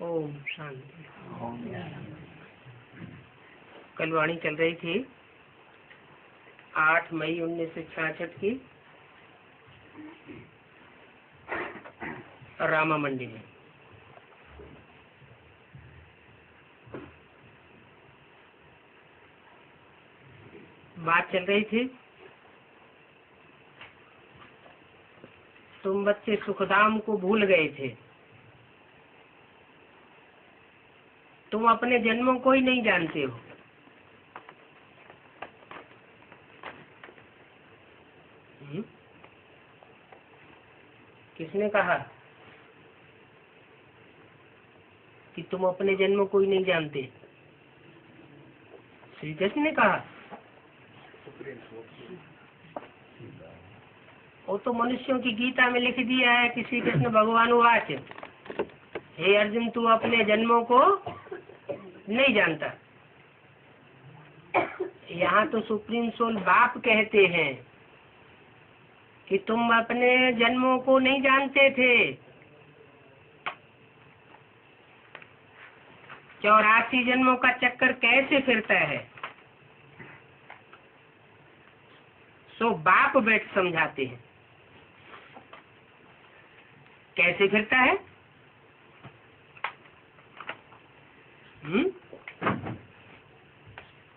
ओम शांति। कल वाणी चल रही थी 8 मई 1966 की रामा मंडी में। बात चल रही थी तुम बच्चे सुखधाम को भूल गए थे, तुम अपने जन्मों को ही नहीं जानते हो। किसने कहा कि तुम अपने जन्मों को ही नहीं जानते? श्री कृष्ण ने कहा। वो तो मनुष्यों की गीता में लिख दिया है कि श्री कृष्ण भगवान वाच, हे अर्जुन तू अपने जन्मों को नहीं जानता। यहाँ तो सुप्रीम सोल बाप कहते हैं कि तुम अपने जन्मों को नहीं जानते थे। 84 जन्मों का चक्कर कैसे फिरता है, सो बाप बैठ समझाते हैं कैसे फिरता है।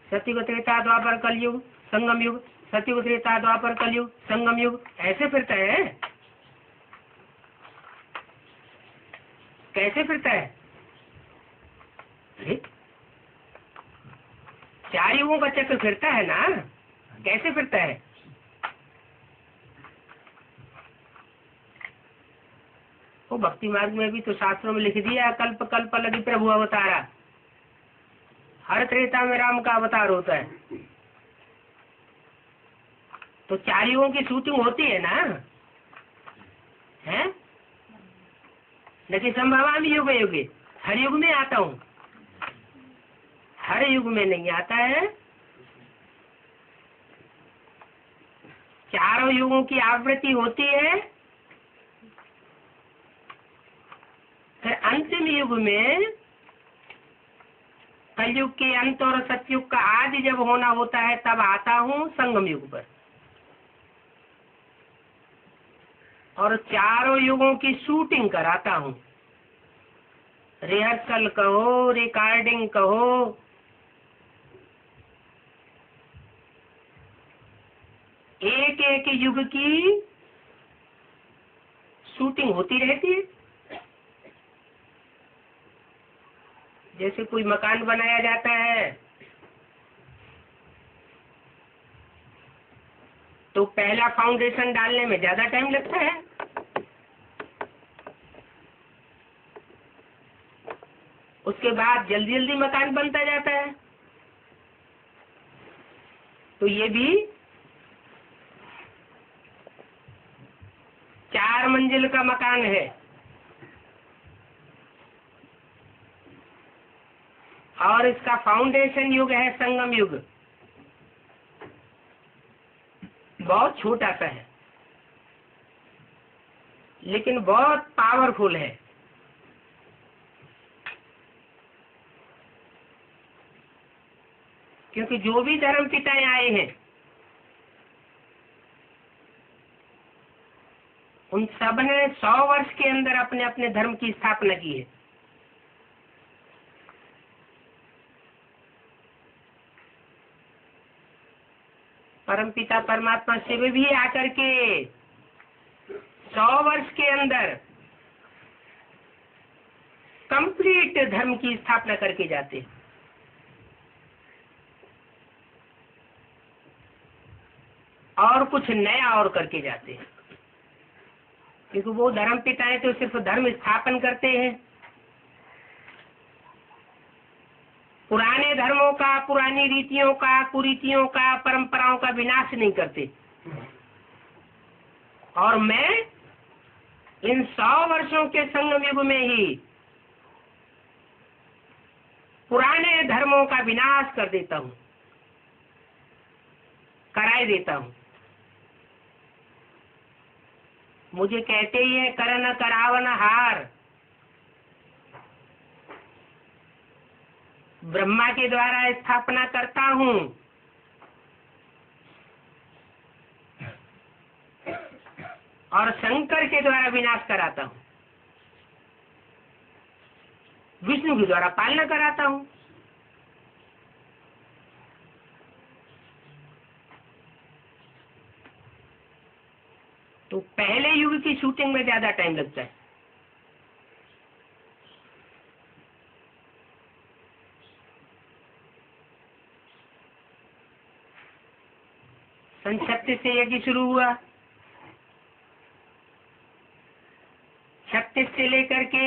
सतयुग त्रेता द्वापर कलयुग संगम युग, सतयुग त्रेता द्वापर कलयुग संगम युग, ऐसे फिरता है। कैसे फिरता है? 4 युगों का चक्र फिरता है ना, कैसे फिरता है? वो भक्ति मार्ग में भी तो शास्त्रों में लिख दिया, कल्प कल्प लगी प्रभु अवतारा। हर त्रेता में राम का अवतार होता है। तो 4 युगों की शूटिंग होती है ना, है? लेकिन संभवामि युग युगे, हर युग में आता हूँ, हर युग में नहीं आता है। 4 युगों की आवृत्ति होती है। फिर अंतिम युग में, कलयुग के अंत और सतयुग का आदि जब होना होता है, तब आता हूँ संगम युग पर। और 4 युगों की शूटिंग कराता हूँ। रिहर्सल कहो, रिकॉर्डिंग कहो, एक एक युग की शूटिंग होती रहती है। जैसे कोई मकान बनाया जाता है तो पहला फाउंडेशन डालने में ज्यादा टाइम लगता है, उसके बाद जल्दी जल्दी मकान बनता जाता है। तो ये भी 4 मंजिल का मकान है और इसका फाउंडेशन युग है संगम युग। बहुत छोटा सा है लेकिन बहुत पावरफुल है। क्योंकि जो भी धर्म पिताएं आए हैं उन सब ने 100 वर्ष के अंदर अपने अपने धर्म की स्थापना की है। परमपिता परमात्मा शिव भी आकर के 100 वर्ष के अंदर कंप्लीट धर्म की स्थापना करके जाते हैं। और कुछ नया और करके जाते हैं, क्योंकि वो धर्म पिताएं तो सिर्फ धर्म स्थापन करते हैं। पुराने धर्मों का, पुरानी रीतियों का, कुरीतियों का, परंपराओं का विनाश नहीं करते। और मैं इन 100 वर्षों के संगम युग में ही पुराने धर्मों का विनाश कर देता हूँ, कराए देता हूँ। मुझे कहते ही है करन करावन हार। ब्रह्मा के द्वारा स्थापना करता हूँ और शंकर के द्वारा विनाश कराता हूँ, विष्णु के द्वारा पालना कराता हूँ। तो पहले युग की शूटिंग में ज्यादा टाइम लगता है। सन 36 से यज्ञ शुरू हुआ, 36 से लेकर के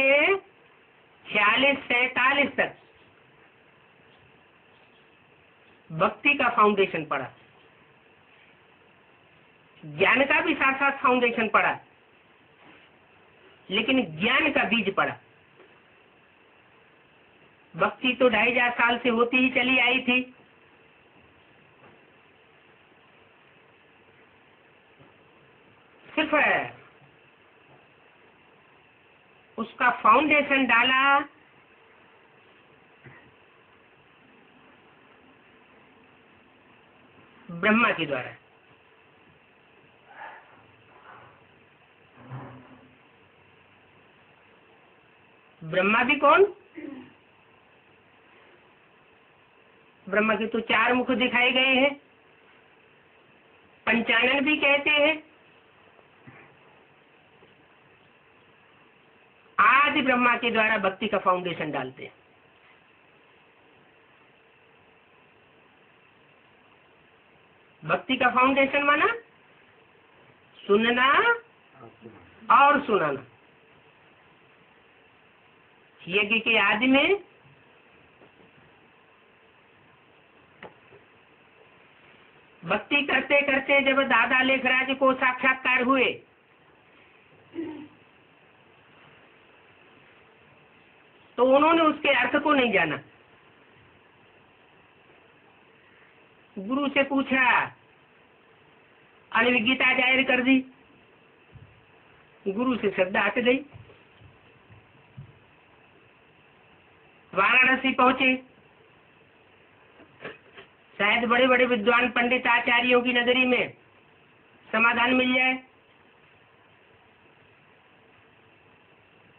46-47 तक भक्ति का फाउंडेशन पड़ा, ज्ञान का भी साथ साथ फाउंडेशन पड़ा, लेकिन ज्ञान का बीज पड़ा। भक्ति तो 2500 साल से होती ही चली आई थी, सिर्फ उसका फाउंडेशन डाला ब्रह्मा के द्वारा। ब्रह्मा भी कौन? ब्रह्मा के तो 4 मुख दिखाए गए हैं, पंचानन भी कहते हैं। आदि ब्रह्मा के द्वारा भक्ति का फाउंडेशन डालते हैं। भक्ति का फाउंडेशन माना सुनना और सुनाना। यज्ञ के आदि में भक्ति करते करते जब दादा लेखराज को साक्षात्कार हुए तो उन्होंने उसके अर्थ को नहीं जाना। गुरु से पूछा, अनविज्ञता जाहिर कर दी, गुरु से श्रद्धा हट गई। वाराणसी पहुंचे, शायद बड़े बड़े विद्वान पंडित आचार्यों की नगरी में समाधान मिल जाए,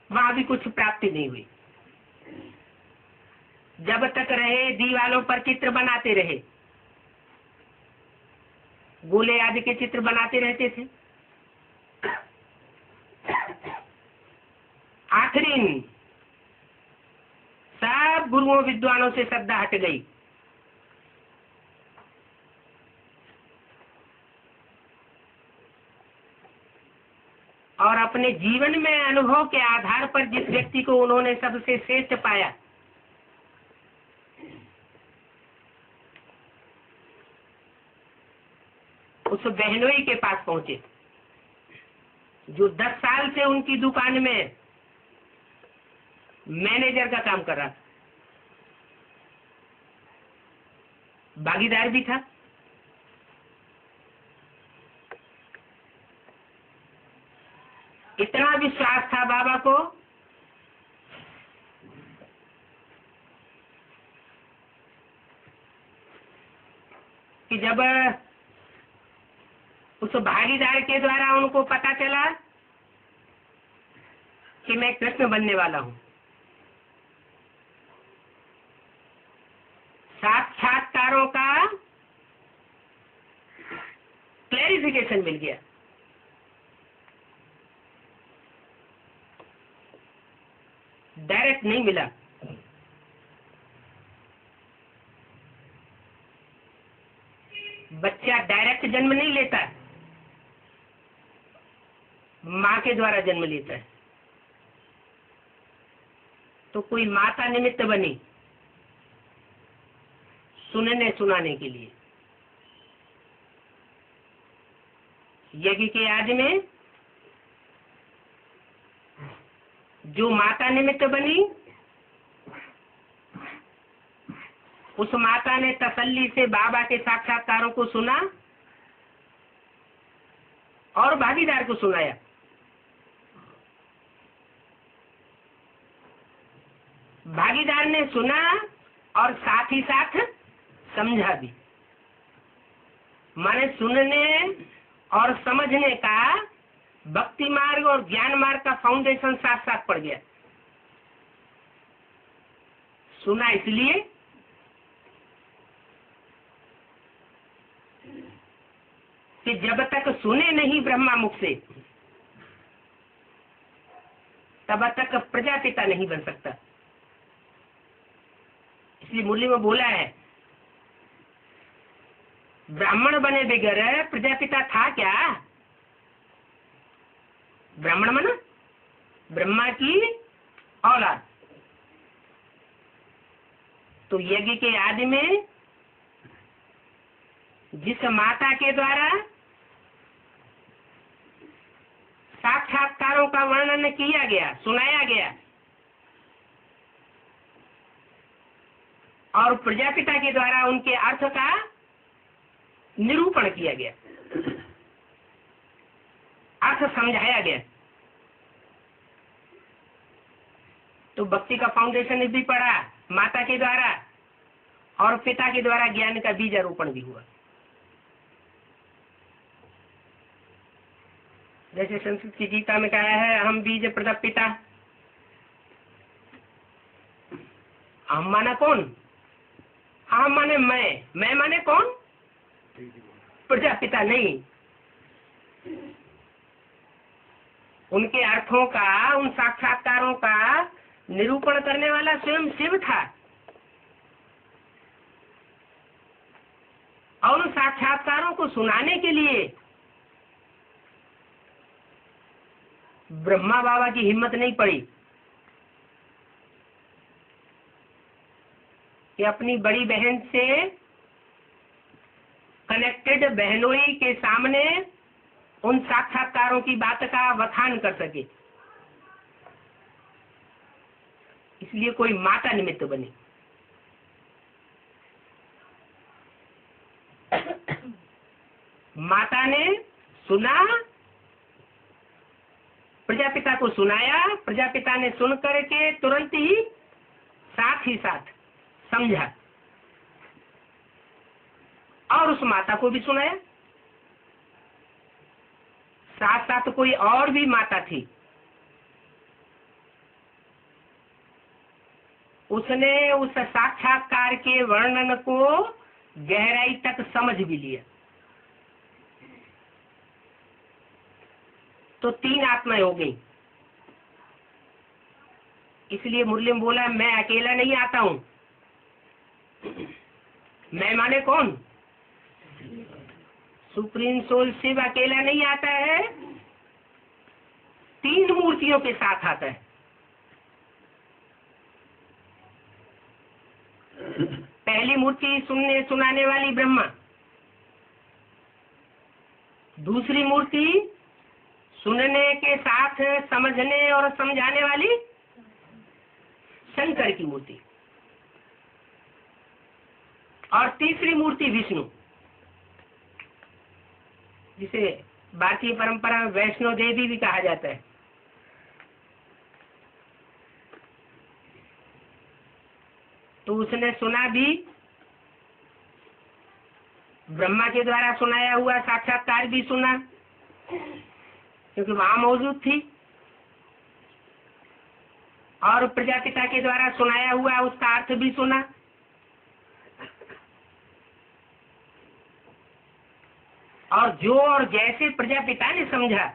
वहां भी कुछ प्राप्ति नहीं हुई। जब तक रहे दीवालों पर चित्र बनाते रहे, गोले आदि के चित्र बनाते रहते थे। आखिरी सब गुरुओं विद्वानों से श्रद्धा हट गई। और अपने जीवन में अनुभव के आधार पर जिस व्यक्ति को उन्होंने सबसे श्रेष्ठ पाया, उस बहनोई के पास पहुंचे जो 10 साल से उनकी दुकान में मैनेजर का काम कर रहा था, भागीदार भी था। इतना विश्वास था बाबा को कि जब उस भागीदार के द्वारा उनको पता चला कि मैं कृष्ण बनने वाला हूं, साक्षात्कारों का क्लैरिफिकेशन मिल गया। डायरेक्ट नहीं मिला। बच्चा डायरेक्ट जन्म नहीं लेता, माँ के द्वारा जन्म लेता है। तो कोई माता निमित्त बनी सुनने सुनाने के लिए। यज्ञ के आदि में जो माता निमित्त बनी, उस माता ने तसल्ली से बाबा के साक्षात्कारों को सुना और भागीदार को सुनाया। भागीदार ने सुना और साथ ही साथ समझा भी। माने सुनने और समझने का भक्ति मार्ग और ज्ञान मार्ग का फाउंडेशन साथ साथ पड़ गया। सुना इसलिए कि जब तक सुने नहीं ब्रह्मा मुख से, तब तक प्रजापिता नहीं बन सकता। इसलिए मुरली में बोला है, ब्राह्मण बने बगैर प्रजापिता था क्या? ब्राह्मण माना ब्रह्मा की औलाद। तो यज्ञ के आदि में जिस माता के द्वारा साक्षात्कारों का वर्णन किया गया, सुनाया गया, और प्रजापिता के द्वारा उनके अर्थ का निरूपण किया गया। अर्थ समझाया गया। तो भक्ति का फाउंडेशन भी पड़ा माता के द्वारा और पिता के द्वारा ज्ञान का बीज आरोपण भी हुआ। जैसे संस्कृत की गीता में कहा है, अहम बीज प्रदप पिता। अहम माना कौन? अहम माने मैं माने कौन? प्रजापिता नहीं। उनके अर्थों का, उन साक्षात्कारों का निरूपण करने वाला स्वयं शिव था और उन साक्षात्कारों को सुनाने के लिए ब्रह्मा बाबा की हिम्मत नहीं पड़ी कि अपनी बड़ी बहन से कनेक्टेड बहनोई के सामने उन साक्षात्कारों की बात का वखान कर सके। इसलिए कोई माता निमित्त बनी। माता ने सुना, प्रजापिता को सुनाया, प्रजापिता ने सुन करके तुरंत ही साथ समझा और उस माता को भी सुनाया। साथ साथ कोई और भी माता थी, उसने उस साक्षात्कार के वर्णन को गहराई तक समझ भी लिया। तो 3 आत्माएं हो गई। इसलिए मुरली में बोला, मैं अकेला नहीं आता हूं। मैं माने कौन? सुप्रीम सोल शिव अकेला नहीं आता है, 3 मूर्तियों के साथ आता है। पहली मूर्ति सुनाने वाली ब्रह्मा, दूसरी मूर्ति सुनने के साथ समझने और समझाने वाली शंकर की मूर्ति, और तीसरी मूर्ति विष्णु, जिसे भारतीय परंपरा में वैष्णो देवी भी कहा जाता है। तो उसने सुना भी, ब्रह्मा के द्वारा सुनाया हुआ साक्षात्कार भी सुना क्योंकि वहां मौजूद थी, और प्रजापिता के द्वारा सुनाया हुआ उसका अर्थ भी सुना। और जो और जैसे प्रजापिता ने समझा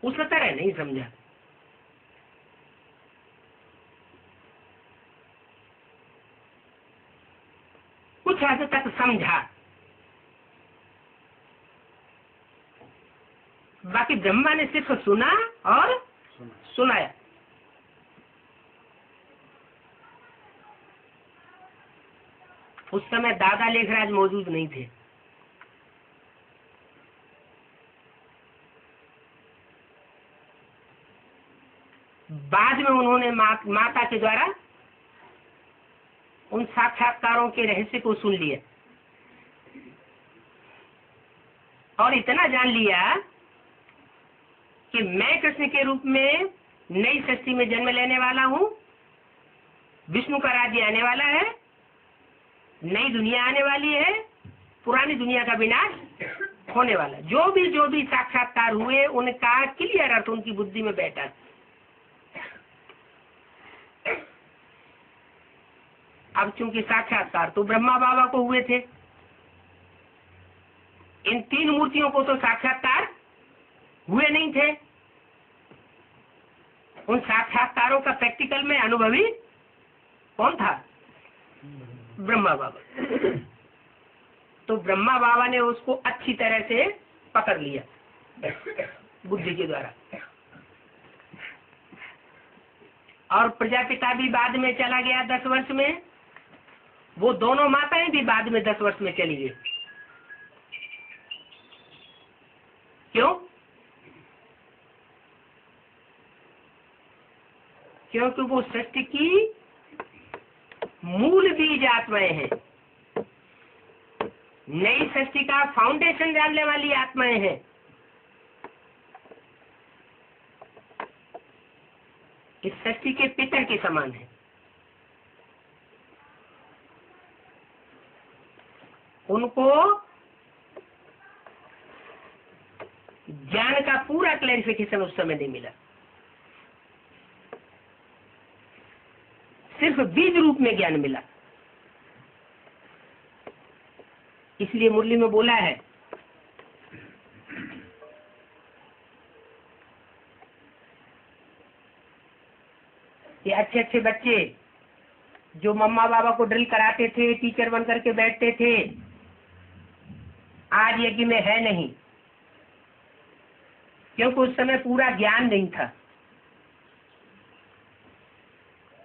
उस तरह नहीं समझा। कुछ हद तक समझा, बाकी ब्रह्मा ने सिर्फ सुना और सुनाया। उस समय दादा लेखराज मौजूद नहीं थे। बाद में उन्होंने माता के द्वारा उन साक्षात्कारों के रहस्य को सुन लिया और इतना जान लिया कि मैं कृष्ण के रूप में नई सृष्टि में जन्म लेने वाला हूँ, विष्णु का राज्य आने वाला है, नई दुनिया आने वाली है, पुरानी दुनिया का विनाश होने वाला। जो भी साक्षात्कार हुए उनका क्लियर अर्थ उनकी बुद्धि में बैठा। अब चूंकि साक्षात्कार तो ब्रह्मा बाबा को हुए थे, इन 3 मूर्तियों को तो साक्षात्कार हुए नहीं थे। उन साक्षात्कारों का प्रैक्टिकल में अनुभवी कौन था? ब्रह्मा बाबा। तो ब्रह्मा बाबा ने उसको अच्छी तरह से पकड़ लिया बुद्धि के द्वारा, और प्रजापिता भी बाद में चला गया 10 वर्ष में। वो दोनों माताएं भी बाद में 10 वर्ष में चली गई। क्यों? क्योंकि वो सृष्टि की मूल बीज आत्माएं हैं। नई सृष्टि का फाउंडेशन जानने वाली आत्माएं हैं। इस सृष्टि के पितर के समान है। उनको ज्ञान का पूरा क्लैरिफिकेशन उस समय नहीं मिला, सिर्फ बीज रूप में ज्ञान मिला। इसलिए मुरली में बोला है कि अच्छे अच्छे बच्चे जो मम्मा बाबा को ड्रिल कराते थे, टीचर बन करके बैठते थे, आज यज्ञ में है नहीं, क्योंकि उस समय पूरा ज्ञान नहीं था।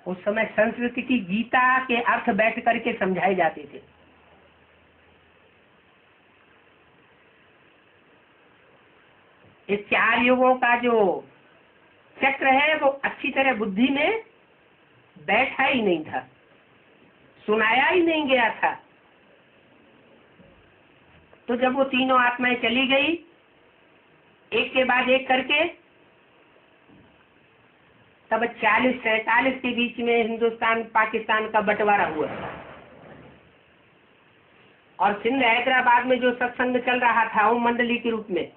उस समय संस्कृत की गीता के अर्थ बैठ करके समझाए जाते थे। इस 4 युगों का जो चक्र है वो अच्छी तरह बुद्धि में बैठा ही नहीं था, सुनाया ही नहीं गया था। तो जब वो तीनों आत्माएं चली गई एक के बाद एक करके, तब 40-47 के बीच में हिंदुस्तान पाकिस्तान का बंटवारा हुआ और सिंध हैदराबाद में जो सत्संग चल रहा था वो मंडली के रूप में,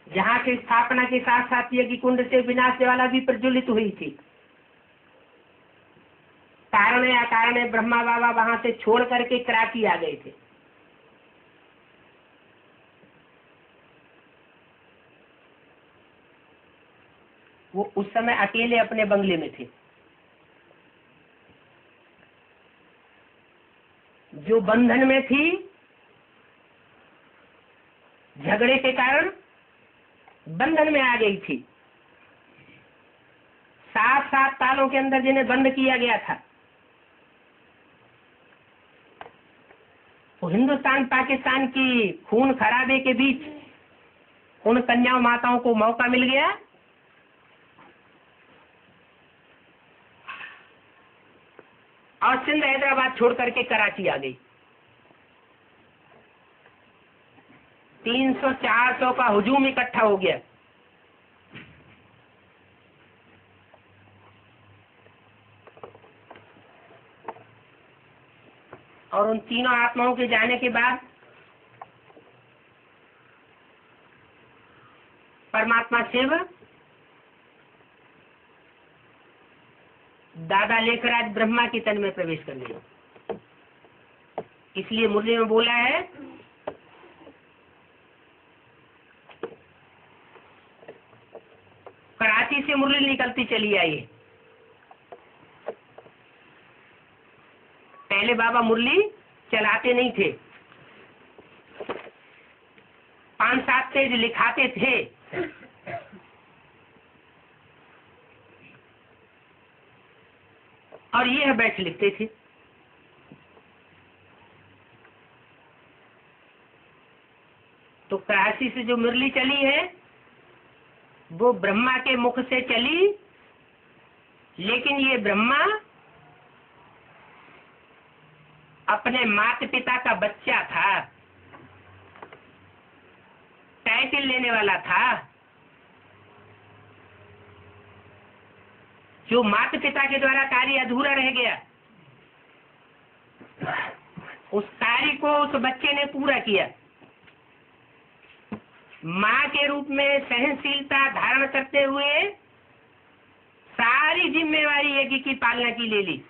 जहाँ से स्थापना के साथ साथ यज्ञ कुंड से विनाश ज्वाला भी प्रज्वलित हुई थी। कारण या कारण ब्रह्मा बाबा वहां से छोड़ करके कराची आ गए थे। वो उस समय अकेले अपने बंगले में थे। जो बंधन में थी, झगड़े के कारण बंधन में आ गई थी। 7 सालों के अंदर जिन्हें बंद किया गया था, वो हिंदुस्तान पाकिस्तान की खून खराबे के बीच उन कन्या माताओं को मौका मिल गया और सिंध हैदराबाद छोड़ करके कराची आ गई। 300-400 का हुजूम इकट्ठा हो गया। और उन तीनों आत्माओं के जाने के बाद परमात्मा शिव दादा लेकर आज ब्रह्मा के तन में प्रवेश कर गए। इसलिए मुरली में बोला है कराची से मुरली निकलती चली आई है। पहले बाबा मुरली चलाते नहीं थे, 5-7 पेज लिखाते थे। और ये बैठ लिखते थे। तो कराची से जो मुरली चली है वो ब्रह्मा के मुख से चली, लेकिन ये ब्रह्मा अपने माता पिता का बच्चा था, टाइटल लेने वाला था। जो माता पिता के द्वारा कार्य अधूरा रह गया, उस कार्य को उस बच्चे ने पूरा किया। माँ के रूप में सहनशीलता धारण करते हुए सारी जिम्मेवारी यज्ञ की पालना की ले ली।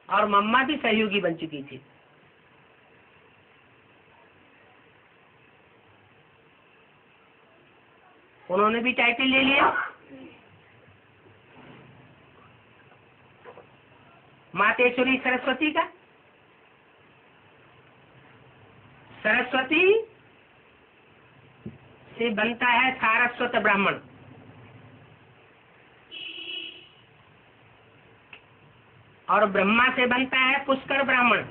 और मम्मा भी सहयोगी बन चुकी थी। उन्होंने भी टाइटल ले लिया। मातेश्वरी सरस्वती का। सरस्वती से बनता है सारस्वत ब्राह्मण, और ब्रह्मा से बनता है पुष्कर ब्राह्मण।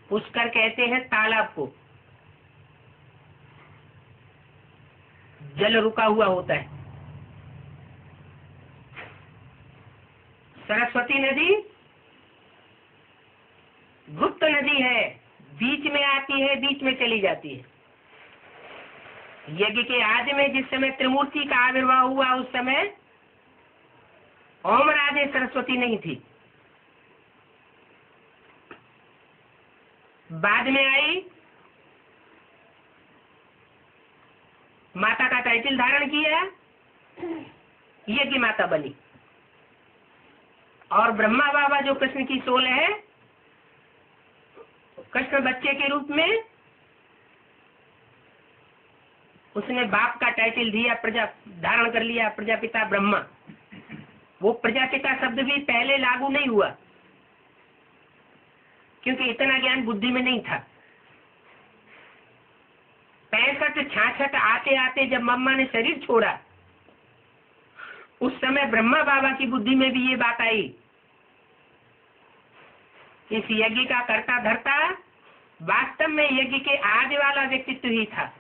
पुष्कर कहते हैं तालाब को, जल रुका हुआ होता है। सरस्वती नदी गुप्त नदी है, बीच में आती है, बीच में चली जाती है। यज्ञ के आदि में जिस समय त्रिमूर्ति का आविर्भाव हुआ उस समय ओम राधे सरस्वती नहीं थी, बाद में आई, माता का टाइटल धारण किया, यज्ञ माता बनी। और ब्रह्मा बाबा जो कृष्ण की सोल है, कृष्ण बच्चे के रूप में उसने बाप का टाइटल दिया, प्रजा धारण कर लिया, प्रजापिता ब्रह्मा। वो प्रजापिता शब्द भी पहले लागू नहीं हुआ, क्योंकि इतना ज्ञान बुद्धि में नहीं था। 65-66 आते आते जब मम्मा ने शरीर छोड़ा, उस समय ब्रह्मा बाबा की बुद्धि में भी ये बात आई, इस यज्ञ का कर्ता धर्ता वास्तव में यज्ञ के आदि वाला व्यक्तित्व ही था।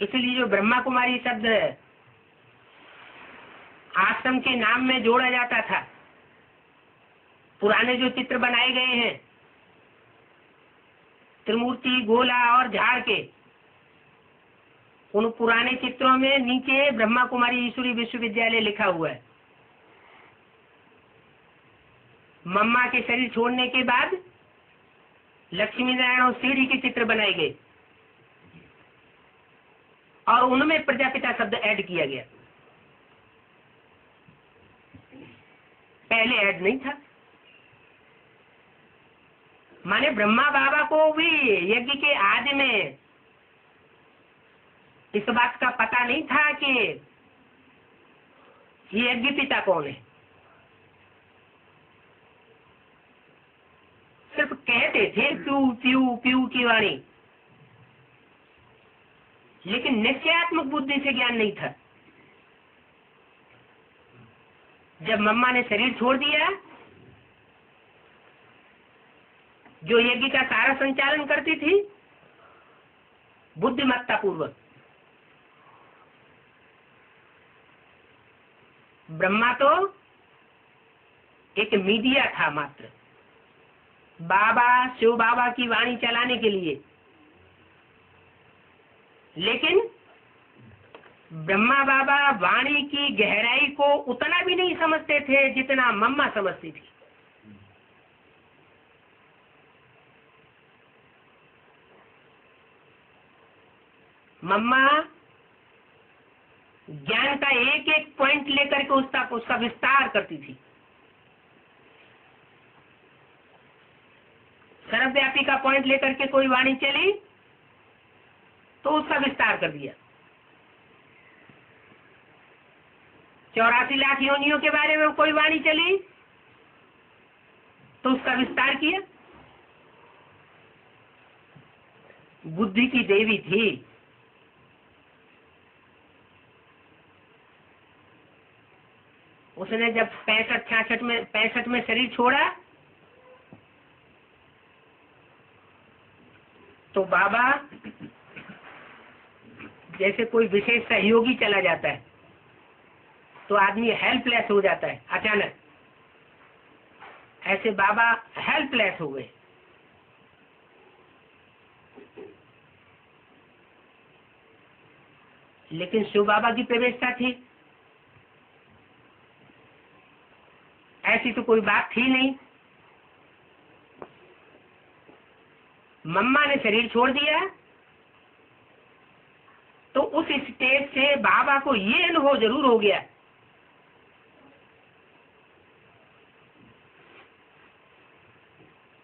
इसलिए जो ब्रह्मा कुमारी शब्द आश्रम के नाम में जोड़ा जाता था, पुराने जो चित्र बनाए गए हैं त्रिमूर्ति, गोला और झाड़ के, उन पुराने चित्रों में नीचे ब्रह्मा कुमारी ईश्वरी विश्वविद्यालय लिखा हुआ है। मम्मा के शरीर छोड़ने के बाद लक्ष्मी नारायण और सीढ़ी के चित्र बनाए गए और उनमें प्रजापिता शब्द ऐड किया गया, पहले ऐड नहीं था। माने ब्रह्मा बाबा को भी यज्ञ के आदि में इस बात का पता नहीं था कि ये यज्ञ पिता कौन है। सिर्फ कहते थे प्यू प्यू प्यू की वाणी, लेकिन निश्चयात्मक बुद्धि से ज्ञान नहीं था। जब मम्मा ने शरीर छोड़ दिया, जो यज्ञ का सारा संचालन करती थी बुद्धिमत्ता पूर्वक, ब्रह्मा तो एक मीडिया था मात्र, बाबा शिव बाबा की वाणी चलाने के लिए। लेकिन ब्रह्मा बाबा वाणी की गहराई को उतना भी नहीं समझते थे जितना मम्मा समझती थी। मम्मा ज्ञान का एक एक पॉइंट लेकर के उसका विस्तार करती थी। सर्वव्यापी का पॉइंट लेकर के कोई वाणी चली तो उसका विस्तार कर दिया। 84 लाख योनियों के बारे में कोई वाणी चली तो उसका विस्तार किया। बुद्धि की देवी थी। उसने जब 65 में शरीर छोड़ा तो बाबा जैसे कोई विशेष सहयोगी चला जाता है तो आदमी हेल्पलेस हो जाता है अचानक, ऐसे बाबा हेल्पलेस हो गए। लेकिन शिव बाबा की प्रवेशता थी, ऐसी तो कोई बात थी नहीं। मम्मा ने शरीर छोड़ दिया तो उस स्टेज से बाबा को ये अनुभव जरूर हो गया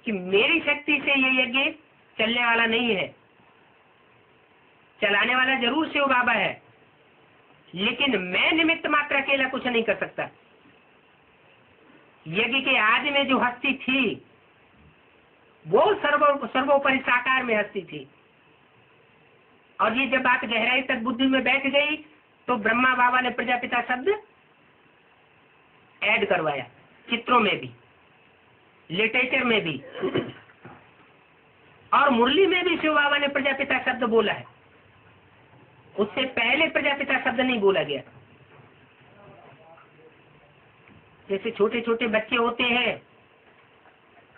कि मेरी शक्ति से ये यज्ञ चलने वाला नहीं है। चलाने वाला जरूर शिव बाबा है, लेकिन मैं निमित्त मात्र अकेला कुछ नहीं कर सकता। यज्ञ के आदि में जो हस्ती थी वो सर्वोपरि साकार में हस्ती थी। और ये जब बात गहराई तक बुद्धि में बैठ गई तो ब्रह्मा बाबा ने प्रजापिता शब्द ऐड करवाया, चित्रों में भी, लिटरेचर में भी, और मुरली में भी शिव बाबा ने प्रजापिता शब्द बोला है। उससे पहले प्रजापिता शब्द नहीं बोला गया। जैसे छोटे छोटे बच्चे होते हैं,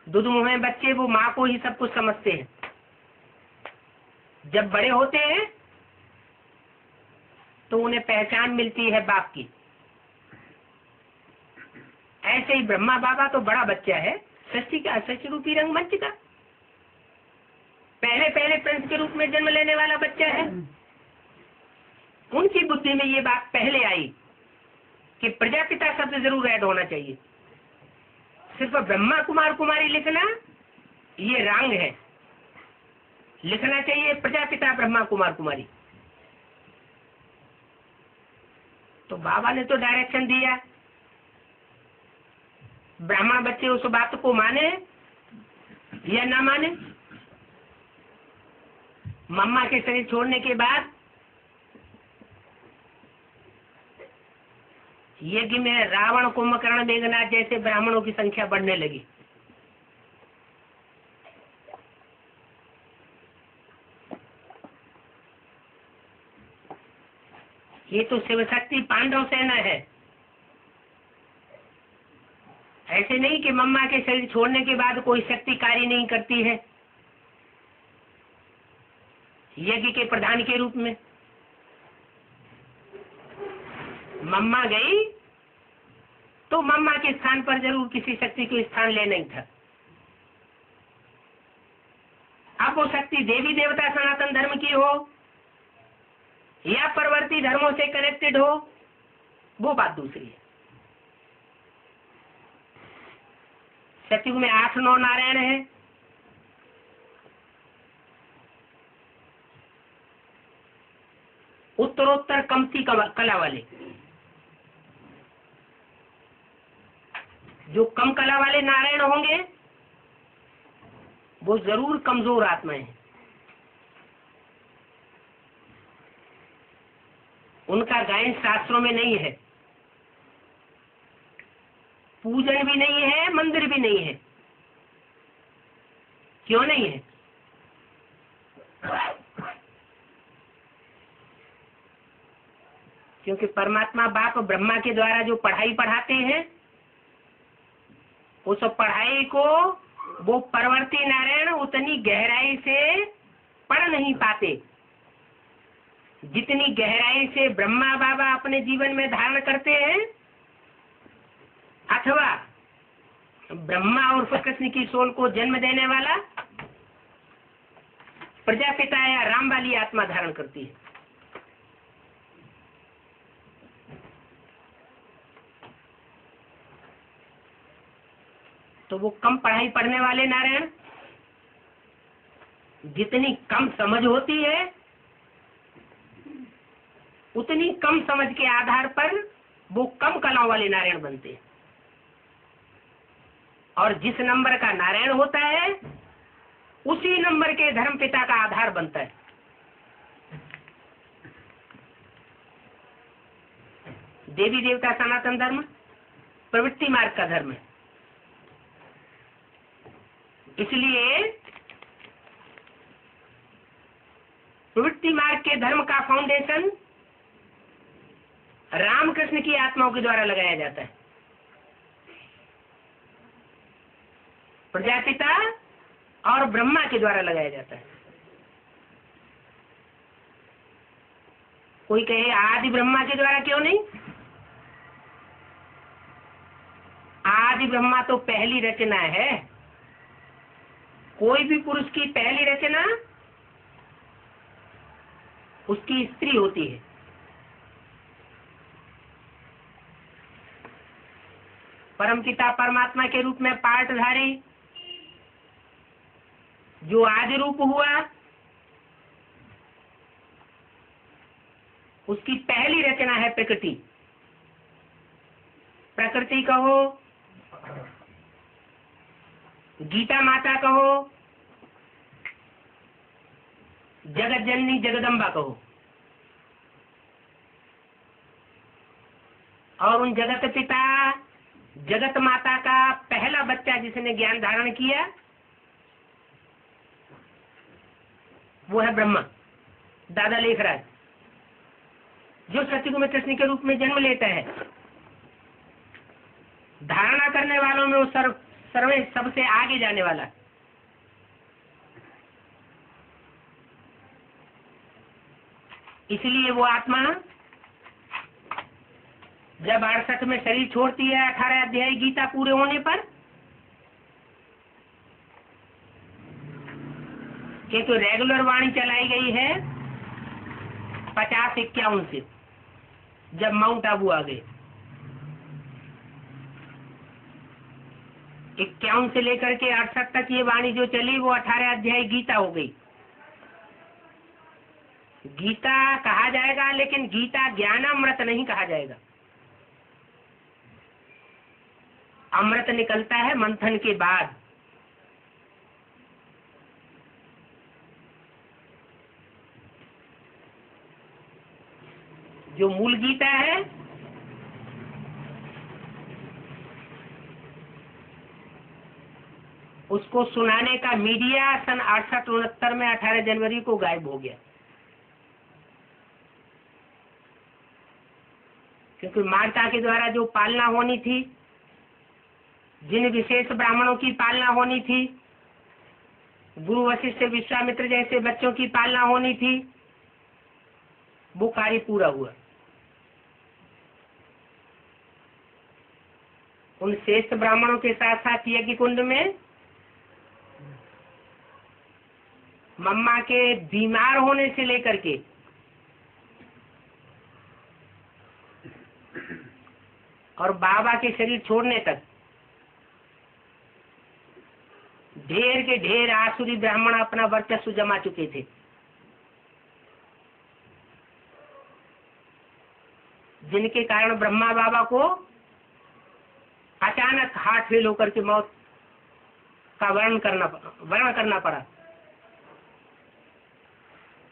दुधमुहे बच्चे, वो माँ को ही सब कुछ समझते हैं। जब बड़े होते हैं तो उन्हें पहचान मिलती है बाप की। ऐसे ही ब्रह्मा बाबा तो बड़ा बच्चा है, सृष्टि का, सृष्टि रूपी रंगमंच का पहले पहले प्रिंस के रूप में जन्म लेने वाला बच्चा है। उनकी बुद्धि में ये बात पहले आई कि प्रजापिता शब्द जरूर ऐड होना चाहिए। सिर्फ ब्रह्मा कुमार कुमारी लिखना ये रंग है, लिखना चाहिए प्रजापिता ब्रह्मा कुमार कुमारी। तो बाबा ने तो डायरेक्शन दिया, ब्राह्मण बच्चे उस बात को माने या ना माने। मम्मा के शरीर छोड़ने के बाद यज्ञ में रावण, कुंभकर्ण, मेघनाथ जैसे ब्राह्मणों की संख्या बढ़ने लगी। ये तो शिव शक्ति पांडव सेना है। ऐसे नहीं कि मम्मा के शरीर छोड़ने के बाद कोई शक्ति कार्य नहीं करती है। यज्ञ के प्रधान के रूप में मम्मा गई तो मम्मा के स्थान पर जरूर किसी शक्ति को स्थान लेना ही था। अब वो शक्ति देवी देवता सनातन धर्म की हो या परवर्ती धर्मों से कनेक्टेड हो, वो बात दूसरी है। सतयुग में 8-9 नारायण है। उत्तरोत्तर कमती कला वाले, जो कम कला वाले नारायण होंगे वो जरूर कमजोर आत्माएं हैं। उनका गायन शास्त्रों में नहीं है, पूजन भी नहीं है, मंदिर भी नहीं है। क्यों नहीं है? क्योंकि परमात्मा बाप ब्रह्मा के द्वारा जो पढ़ाई पढ़ाते हैं, उस पढ़ाई को वो परवर्ती नारायण उतनी गहराई से पढ़ नहीं पाते जितनी गहराई से ब्रह्मा बाबा अपने जीवन में धारण करते हैं, अथवा ब्रह्मा और कृष्ण की सोल को जन्म देने वाला प्रजापिता या राम वाली आत्मा धारण करती है। तो वो कम पढ़ाई पढ़ने वाले नारायण, जितनी कम समझ होती है उतनी कम समझ के आधार पर वो कम कलाओं वाले नारायण बनते हैं। और जिस नंबर का नारायण होता है उसी नंबर के धर्म पिता का आधार बनता है। देवी देवता सनातन धर्म प्रवृत्ति मार्ग का धर्म है। इसलिए प्रवृत्ति मार्ग के धर्म का फाउंडेशन रामकृष्ण की आत्माओं के द्वारा लगाया जाता है। प्रजापिता और ब्रह्मा के द्वारा लगाया जाता है। कोई कहे आदि ब्रह्मा के द्वारा क्यों नहीं? आदि ब्रह्मा तो पहली रचना है। कोई भी पुरुष की पहली रचना उसकी स्त्री होती है। परमपिता परमात्मा के रूप में पार्टधारी जो आदि रूप हुआ, उसकी पहली रचना है प्रकृति। प्रकृति कहो, गीता माता कहो, जगत जननी जगदम्बा कहो, और उन जगत पिता जगत माता का पहला बच्चा जिसने ज्ञान धारण किया वो है ब्रह्मा। दादा लेखराज जो सतयुग में कृष्ण के रूप में जन्म लेता है, धारणा करने वालों में वो सर्वे सबसे आगे जाने वाला। इसलिए वो आत्मा जब 68 में शरीर छोड़ती है, 18 अध्याय गीता पूरे होने पर, कि तो रेगुलर वाणी चलाई गई है 50-51 से, जब माउंट आबू आ गए। 51 से लेकर के 68 तक ये वाणी जो चली वो 18 अध्याय गीता हो गई। गीता कहा जाएगा, लेकिन गीता ज्ञानामृत नहीं कहा जाएगा। अमृत निकलता है मंथन के बाद। जो मूल गीता है उसको सुनाने का मीडिया सन 68-69 में 18 जनवरी को गायब हो गया, क्योंकि माता के द्वारा जो पालना होनी थी, जिन विशेष ब्राह्मणों की पालना होनी थी, गुरु वशिष्ठ विश्वामित्र जैसे बच्चों की पालना होनी थी, वो कार्य पूरा हुआ। उन श्रेष्ठ ब्राह्मणों के साथ साथ यज्ञ कुंड में मम्मा के बीमार होने से लेकर के और बाबा के शरीर छोड़ने तक ढेर के ढेर आसुरी ब्राह्मण अपना वर्चस्व जमा चुके थे, जिनके कारण ब्रह्मा बाबा को अचानक हार्ट फेल होकर के मौत का वर्ण करना पड़ा।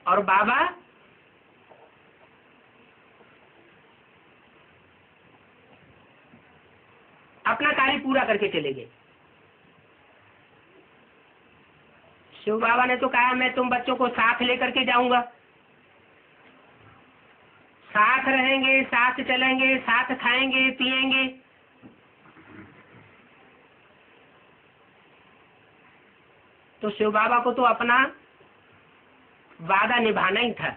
और बाबा अपना कार्य पूरा करके चले गए। शिव बाबा ने तो कहा मैं तुम बच्चों को साथ लेकर के जाऊंगा, साथ रहेंगे, साथ चलेंगे, साथ खाएंगे पिएंगे। तो शिव बाबा को तो अपना वादा निभाना ही था।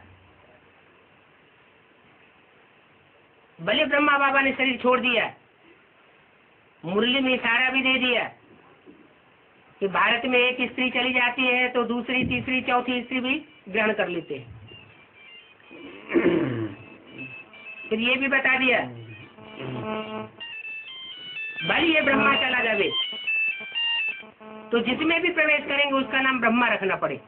भले ब्रह्मा बाबा ने शरीर छोड़ दिया, मुरली में इशारा भी दे दिया कि भारत में एक स्त्री चली जाती है तो दूसरी, तीसरी, चौथी स्त्री भी ग्रहण कर लेते हैं। फिर ये भी बता दिया भले ये ब्रह्मा चला जावे तो जिसमें भी प्रवेश करेंगे उसका नाम ब्रह्मा रखना पड़े।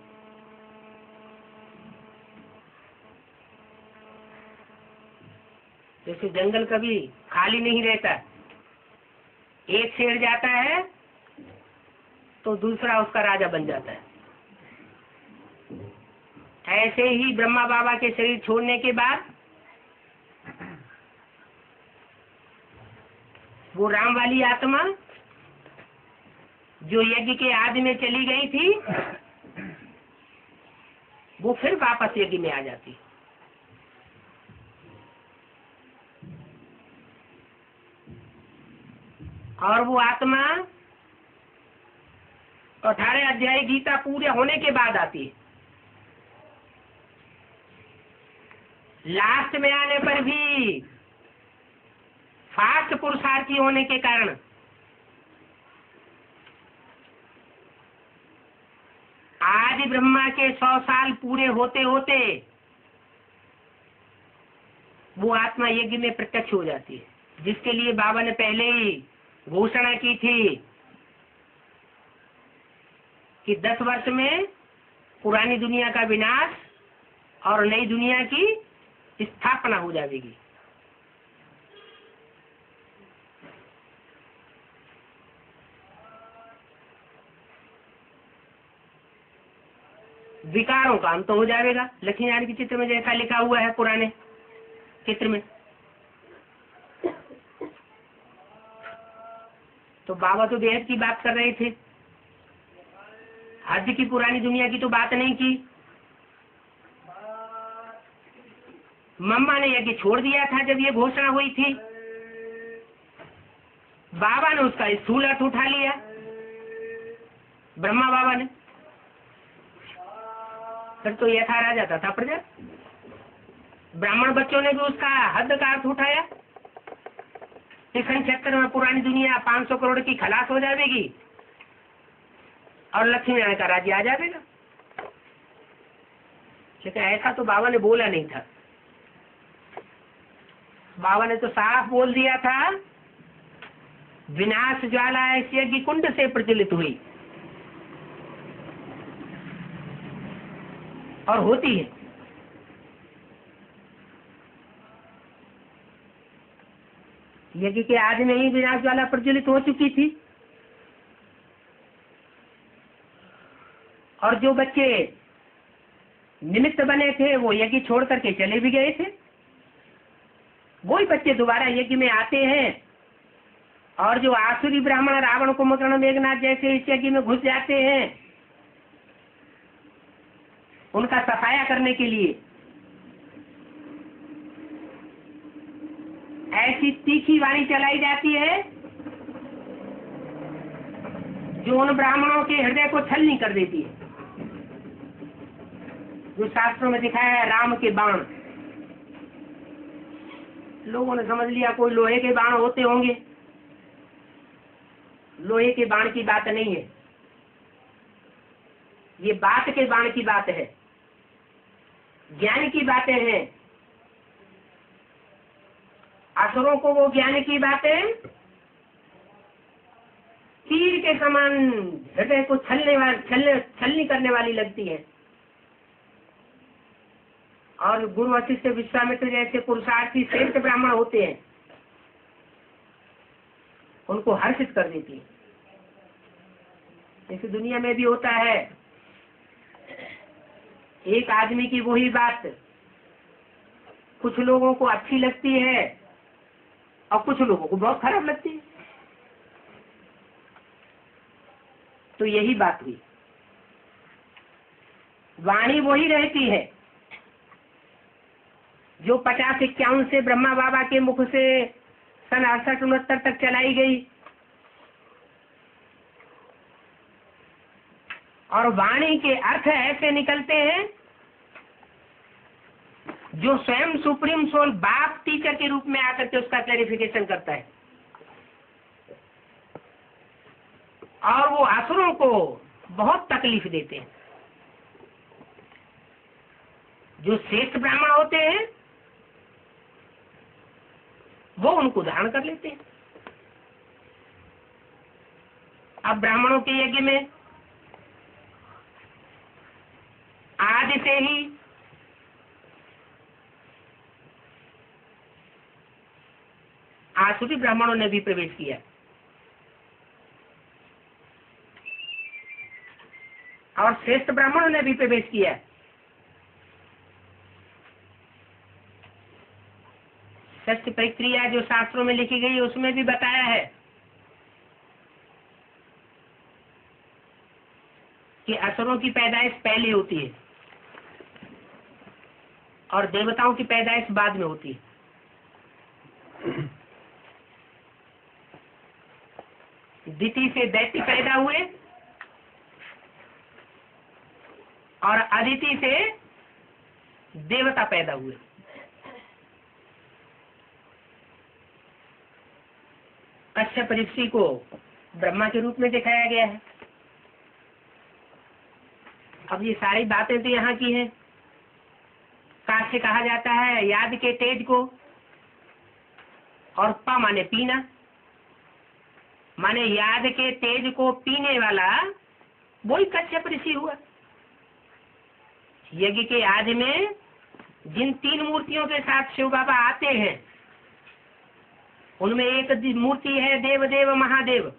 जैसे जंगल कभी खाली नहीं रहता, एक शेर जाता है तो दूसरा उसका राजा बन जाता है। ऐसे ही ब्रह्मा बाबा के शरीर छोड़ने के बाद वो राम वाली आत्मा जो यज्ञ के आदि में चली गई थी, वो फिर वापस यज्ञ में आ जाती। और वो आत्मा 18 अध्याय गीता पूरे होने के बाद आती है। लास्ट में आने पर भी फास्ट पुरुषार्थी होने के कारण आदि ब्रह्मा के 100 साल पूरे होते होते वो आत्मा यज्ञ में प्रत्यक्ष हो जाती है, जिसके लिए बाबा ने पहले ही घोषणा की थी कि 10 वर्ष में पुरानी दुनिया का विनाश और नई दुनिया की स्थापना हो जाएगी। विकारों का अंत हो जाएगा, लक्ष्मी नारायण के चित्र में जैसा लिखा हुआ है पुराने चित्र में। तो बाबा तो बेहद की बात कर रहे थे, हद की पुरानी दुनिया की तो बात नहीं की। मम्मा ने यज्ञ छोड़ दिया था जब ये घोषणा हुई थी। बाबा ने उसका स्थूल अर्थ उठा लिया, ब्रह्मा बाबा ने। फिर तो यथा राजा तथा प्रजा। ब्राह्मण बच्चों ने भी उसका हद का अर्थ उठाया कि सन 76 में पुरानी दुनिया 500 करोड़ की खलास हो जाएगी और लक्ष्मी नारायण का राज्य आ जाएगा। लेकिन ऐसा तो बाबा ने बोला नहीं था। बाबा ने तो साफ बोल दिया था, विनाश ज्वाला ऐसी यज्ञ कुंड से प्रज्वलित हुई और होती है। यज्ञ के आदि में ही विनाश ज्वाला प्रज्वलित हो चुकी थी और जो बच्चे निमित्त बने थे वो यज्ञ छोड़ करके चले भी गए थे। वही बच्चे दोबारा यज्ञ में आते हैं और जो आसुरी ब्राह्मण रावण कुंभकर्ण मेघनाथ जैसे इस यज्ञ में घुस जाते हैं, उनका सफाया करने के लिए ऐसी तीखी वाणी चलाई जाती है जो उन ब्राह्मणों के हृदय को छलनी कर देती है। जो शास्त्रों में दिखाया है राम के बाण, लोगों ने समझ लिया कोई लोहे के बाण होते होंगे। लोहे के बाण की बात नहीं है, ये बात के बाण की बात है, ज्ञान की बातें हैं। असुरों को वो ज्ञान की बातें तीर के समान हृदय को छलनी करने वाली लगती है। और गुरु वशिष्ठ विश्वामित्र जैसे पुरुषार्थी श्रेष्ठ ब्राह्मण होते हैं, उनको हर्षित कर देती है। जैसे दुनिया में भी होता है, एक आदमी की वही बात कुछ लोगों को अच्छी लगती है और कुछ लोगों को बहुत खराब लगती है। तो यही बात हुई। वाणी वही रहती है जो 50-51 से ब्रह्मा बाबा के मुख से सन 68-69 तक चलाई गई। और वाणी के अर्थ ऐसे निकलते हैं जो स्वयं सुप्रीम सोल बाप टीचर के रूप में आकर के उसका क्लैरिफिकेशन करता है। और वो असुरों को बहुत तकलीफ देते हैं। जो श्रेष्ठ ब्राह्मण होते हैं वो उनको धारण कर लेते हैं। अब ब्राह्मणों के यज्ञ में आदि से ही आसुरी ब्राह्मणों ने भी प्रवेश किया और श्रेष्ठ ब्राह्मणों ने भी प्रवेश किया। सत्य प्रक्रिया जो शास्त्रों में लिखी गई उसमें भी बताया है कि असुरों की पैदाइश पहले होती है और देवताओं की पैदाइश बाद में होती है। दिति से दैत्य पैदा हुए और अदिति से देवता पैदा हुए। कश्यप ऋषि को ब्रह्मा के रूप में दिखाया गया है। अब ये सारी बातें तो यहाँ की हैं। काश्य कहा जाता है याद के तेज को, और पा माने पीना, माने याद के तेज को पीने वाला वही कश्यप ऋषि हुआ। यज्ञ के आदि में जिन 3 मूर्तियों के साथ शिव बाबा आते हैं उनमें एक मूर्ति है देवदेव महादेव।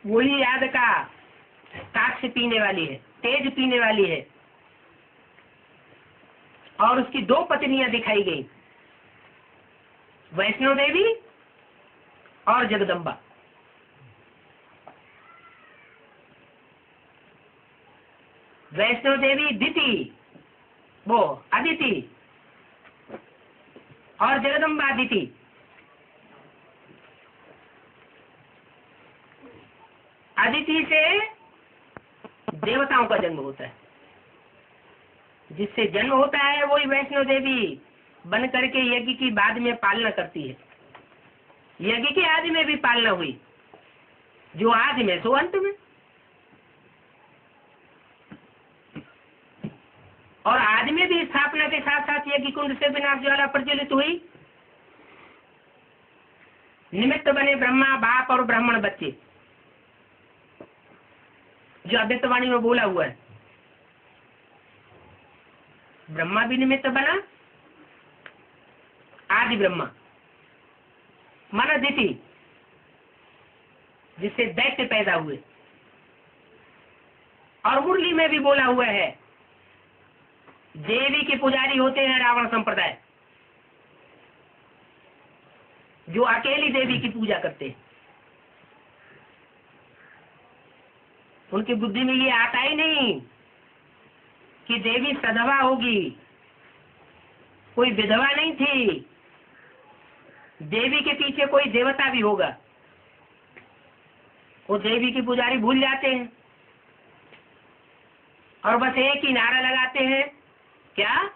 वही याद का काक्ष पीने वाली है, तेज पीने वाली है। और उसकी 2 पत्नियां दिखाई गई, वैष्णो देवी और जगदम्बा। वैष्णो देवी दिति वो अदिति और जगदम्बा अदिति। अदिति से देवताओं का जन्म होता है, जिससे जन्म होता है वही वैष्णो देवी बन करके यज्ञ की बाद में पालना करती है। यज्ञ के आदि में भी पालना हुई, जो आदि में सो अंत में, और आदि में भी स्थापना के साथ साथ यज्ञ कुंड से विनाश ज्वाला प्रज्वलित हुई। निमित्त बने ब्रह्मा बाप और ब्राह्मण बच्चे, जो अव्यक्तवाणी में बोला हुआ है। ब्रह्मा भी निमित्त बना, आदि ब्रह्मा मन अदिति, जिससे दैत्य पैदा हुए। और मुरली में भी बोला हुआ है, देवी के पुजारी होते हैं रावण संप्रदाय, जो अकेली देवी की पूजा करते हैं। उनकी बुद्धि में ये आता ही नहीं कि देवी सधवा होगी, कोई विधवा नहीं थी, देवी के पीछे कोई देवता भी होगा। वो देवी की पुजारी भूल जाते हैं और बस एक ही नारा लगाते हैं, क्या?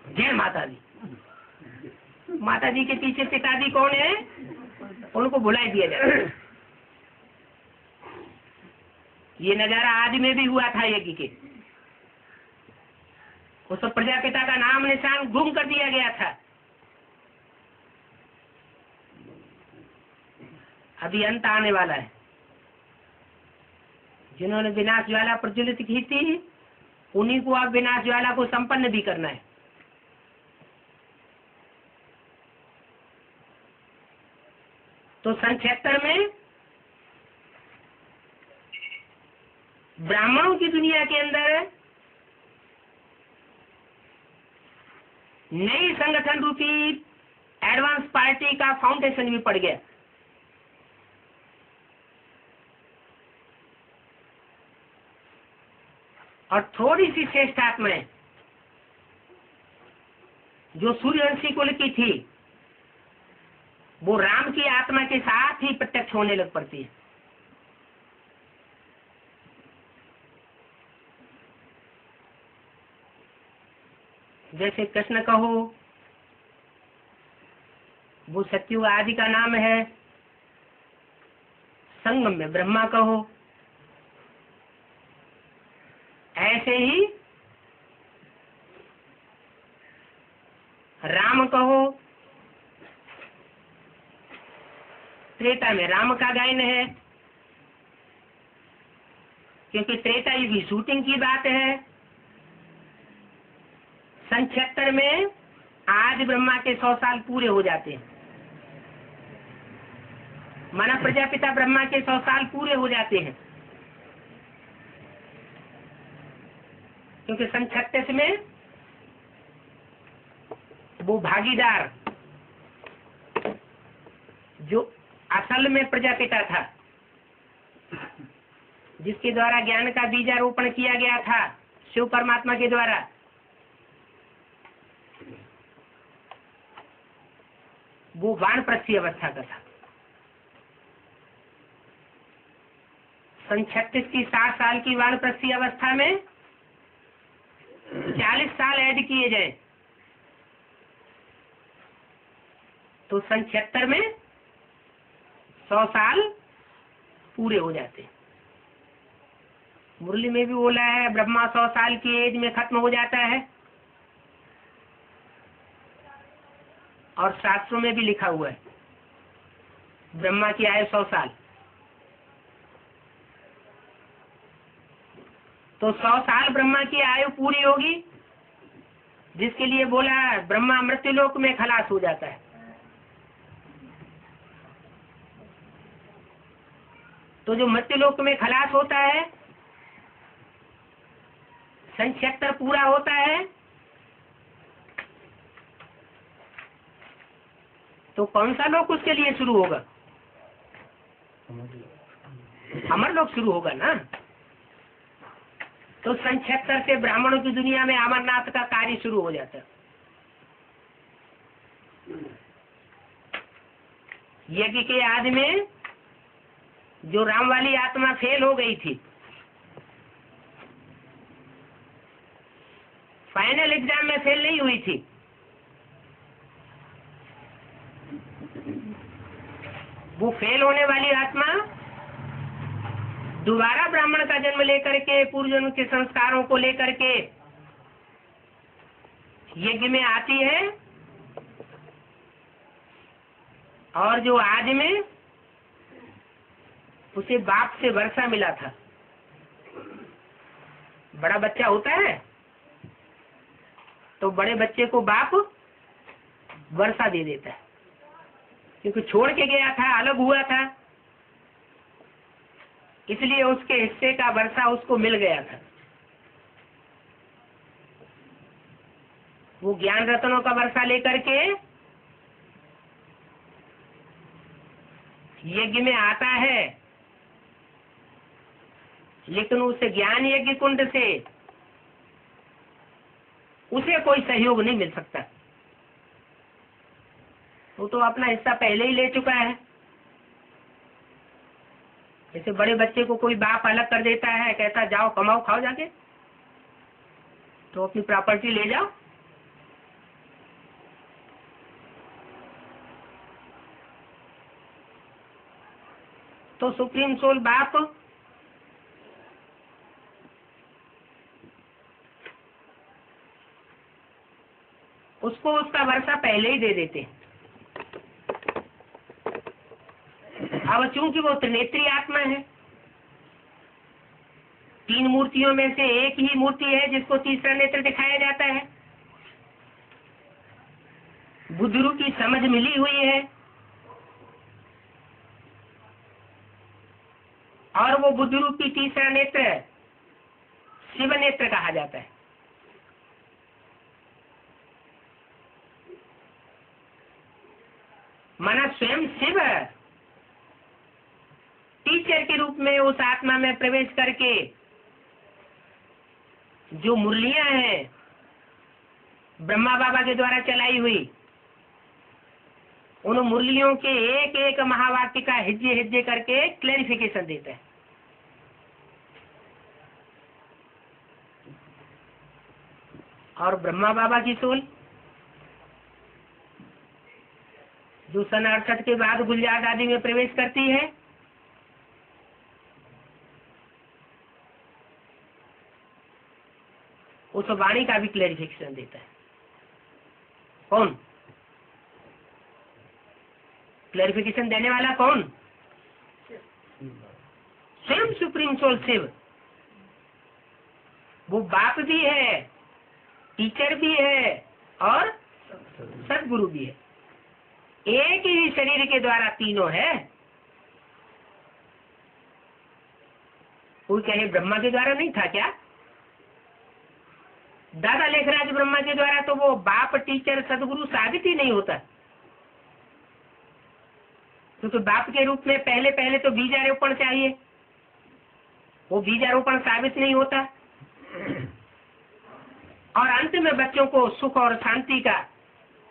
जय माता दी। माता जी के पीछे पिताजी कौन है, उनको भुला दिया जाए। ये नजारा आदि में भी हुआ था यज्ञ के। उस प्रजापिता का नाम निशान गुम कर दिया गया था। अभी अंत आने वाला है। जिन्होंने विनाश ज्वाला प्रज्वलित की थी, उन्हीं को अब विनाश ज्वाला को संपन्न भी करना है। तो सन 76 में ब्राह्मणों की दुनिया के अंदर नई संगठन रूपी एडवांस पार्टी का फाउंडेशन भी पड़ गया। और थोड़ी सी श्रेष्ठ आत्माएं जो सूर्यवंशी कुल की थी, वो राम की आत्मा के साथ ही प्रत्यक्ष होने लग पड़ती है। जैसे कृष्ण कहो, वो सत्युग आदि का नाम है। संगम में ब्रह्मा कहो, ऐसे ही राम कहो, त्रेता में राम का गायन है, क्योंकि त्रेता युग की शूटिंग की बात है। सन 76 में आज ब्रह्मा के 100 साल पूरे हो जाते हैं। माना प्रजापिता ब्रह्मा के 100 साल पूरे हो जाते हैं, क्योंकि सन 36 में वो भागीदार जो असल में प्रजापिता था, जिसके द्वारा ज्ञान का बीजारोपण किया गया था शिव परमात्मा के द्वारा, वो वानप्रस्थी अवस्था का था। सन 36 की 60 साल की वानप्रस्थी अवस्था में 40 साल ऐड किए जाए तो सन 76 में 100 साल पूरे हो जाते। मुरली में भी बोला है, ब्रह्मा 100 साल की एज में खत्म हो जाता है, और शास्त्रों में भी लिखा हुआ है ब्रह्मा की आयु 100 साल। तो 100 साल ब्रह्मा की आयु पूरी होगी, जिसके लिए बोला ब्रह्मा मृत्युलोक में खलास हो जाता है। तो जो मृत्युलोक में खलास होता है, सन 76 पूरा होता है, तो कौन सा लोक उसके लिए शुरू होगा? अमर लोक शुरू होगा ना। तो सन 76 से ब्राह्मणों की दुनिया में अमरनाथ का कार्य शुरू हो जाता। यज्ञ के आदि में जो राम वाली आत्मा फेल हो गई थी, फाइनल एग्जाम में फेल नहीं हुई थी, वो फेल होने वाली आत्मा दोबारा ब्राह्मण का जन्म लेकर के पूर्व जन्म के संस्कारों को लेकर के यज्ञ में आती है, और जो आज में उसे बाप से वर्षा मिला था। बड़ा बच्चा होता है तो बड़े बच्चे को बाप वर्षा दे देता है, क्योंकि छोड़ के गया था, अलग हुआ था, इसलिए उसके हिस्से का वर्षा उसको मिल गया था। वो ज्ञान रत्नों का वर्षा लेकर के यज्ञ में आता है, लेकिन उस ज्ञान यज्ञ कुंड से उसे कोई सहयोग नहीं मिल सकता। वो तो अपना हिस्सा पहले ही ले चुका है। जैसे बड़े बच्चे को कोई बाप अलग कर देता है, कहता जाओ कमाओ खाओ जाके, तो अपनी प्रॉपर्टी ले जाओ। तो सुप्रीम सोल बाप उसको उसका वर्षा पहले ही दे देते। अब चूंकि वो त्रिनेत्री आत्मा है, 3 मूर्तियों में से एक ही मूर्ति है जिसको तीसरा नेत्र दिखाया जाता है। बुद्धरू की समझ मिली हुई है, और वो बुद्धरू की तीसरा नेत्र शिव नेत्र कहा जाता है। माना स्वयं शिव टीचर के रूप में उस आत्मा में प्रवेश करके जो मुरलियां हैं ब्रह्मा बाबा के द्वारा चलाई हुई, उन मुरलियों के एक एक महावाक्य का हिज्जे हिज्जे करके क्लैरिफिकेशन देता है। और ब्रह्मा बाबा की सोल जो सन 68 के बाद गुलजार आदि में प्रवेश करती है, उस वाणी का भी क्लैरिफिकेशन देता है। कौन क्लैरिफिकेशन देने वाला? कौन? स्वयं सुप्रीम सोल शिव। वो बाप भी है, टीचर भी है, और सदगुरु भी है। एक ही शरीर के द्वारा तीनों है। कोई कहे ब्रह्मा के द्वारा नहीं था क्या? दादा लेखराज ब्रह्मा के द्वारा तो वो बाप टीचर सदगुरु साबित ही नहीं होता, क्योंकि बाप के रूप में पहले पहले तो बीजारोपण चाहिए, वो बीजारोपण साबित नहीं होता। और अंत में बच्चों को सुख और शांति का,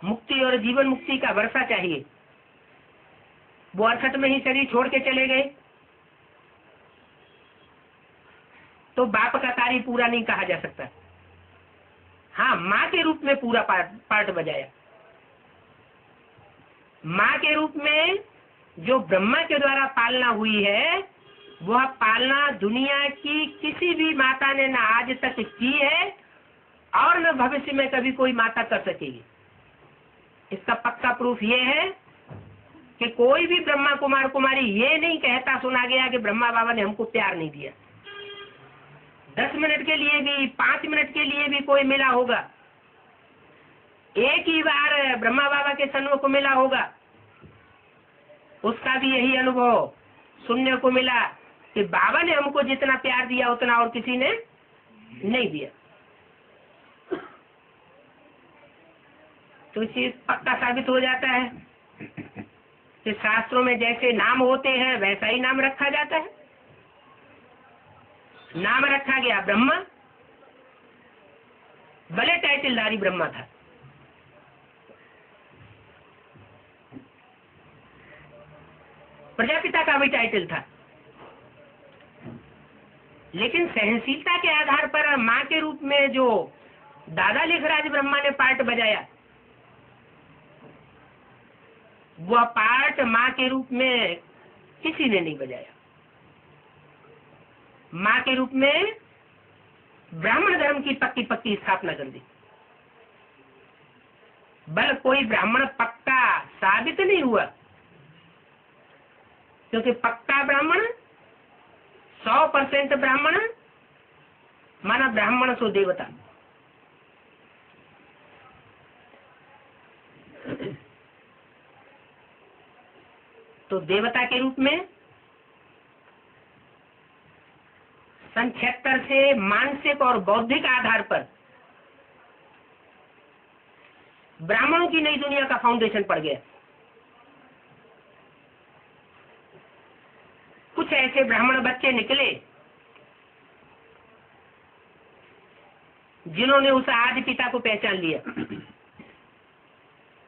मुक्ति और जीवन मुक्ति का वर्षा चाहिए। वो 68 में ही शरीर छोड़ के चले गए, तो बाप का कार्य पूरा नहीं कहा जा सकता। हाँ, माँ के रूप में पूरा पार्ट बजाया। माँ के रूप में जो ब्रह्मा के द्वारा पालना हुई है, वह पालना दुनिया की किसी भी माता ने न आज तक की है और न भविष्य में कभी कोई माता कर सकेगी। इसका पक्का प्रूफ ये है कि कोई भी ब्रह्मा कुमार कुमारी ये नहीं कहता सुना गया कि ब्रह्मा बाबा ने हमको प्यार नहीं दिया। 10 मिनट के लिए भी, 5 मिनट के लिए भी कोई मिला होगा, एक ही बार ब्रह्मा बाबा के सन्मुख मिला होगा, उसका भी यही अनुभव सुनने को मिला कि बाबा ने हमको जितना प्यार दिया उतना और किसी ने नहीं दिया। तो चीज पक्का साबित हो जाता है कि शास्त्रों में जैसे नाम होते हैं वैसा ही नाम रखा जाता है। नाम रखा गया ब्रह्मा, भले टाइटलधारी ब्रह्मा था। प्रजापिता का भी टाइटल था, लेकिन सहनशीलता के आधार पर माँ के रूप में जो दादा लेखराज ब्रह्मा ने पार्ट बजाया, वह पार्ट माँ के रूप में किसी ने नहीं बजाया। माँ के रूप में ब्राह्मण धर्म की पक्की पक्की स्थापना कर दी। बल कोई ब्राह्मण पक्का साबित नहीं हुआ, क्योंकि पक्का ब्राह्मण 100% ब्राह्मण माना ब्राह्मण सो देवता। तो देवता के रूप में सन 76 से मानसिक और बौद्धिक आधार पर ब्राह्मणों की नई दुनिया का फाउंडेशन पड़ गया। कुछ ऐसे ब्राह्मण बच्चे निकले जिन्होंने उस आदि पिता को पहचान लिया,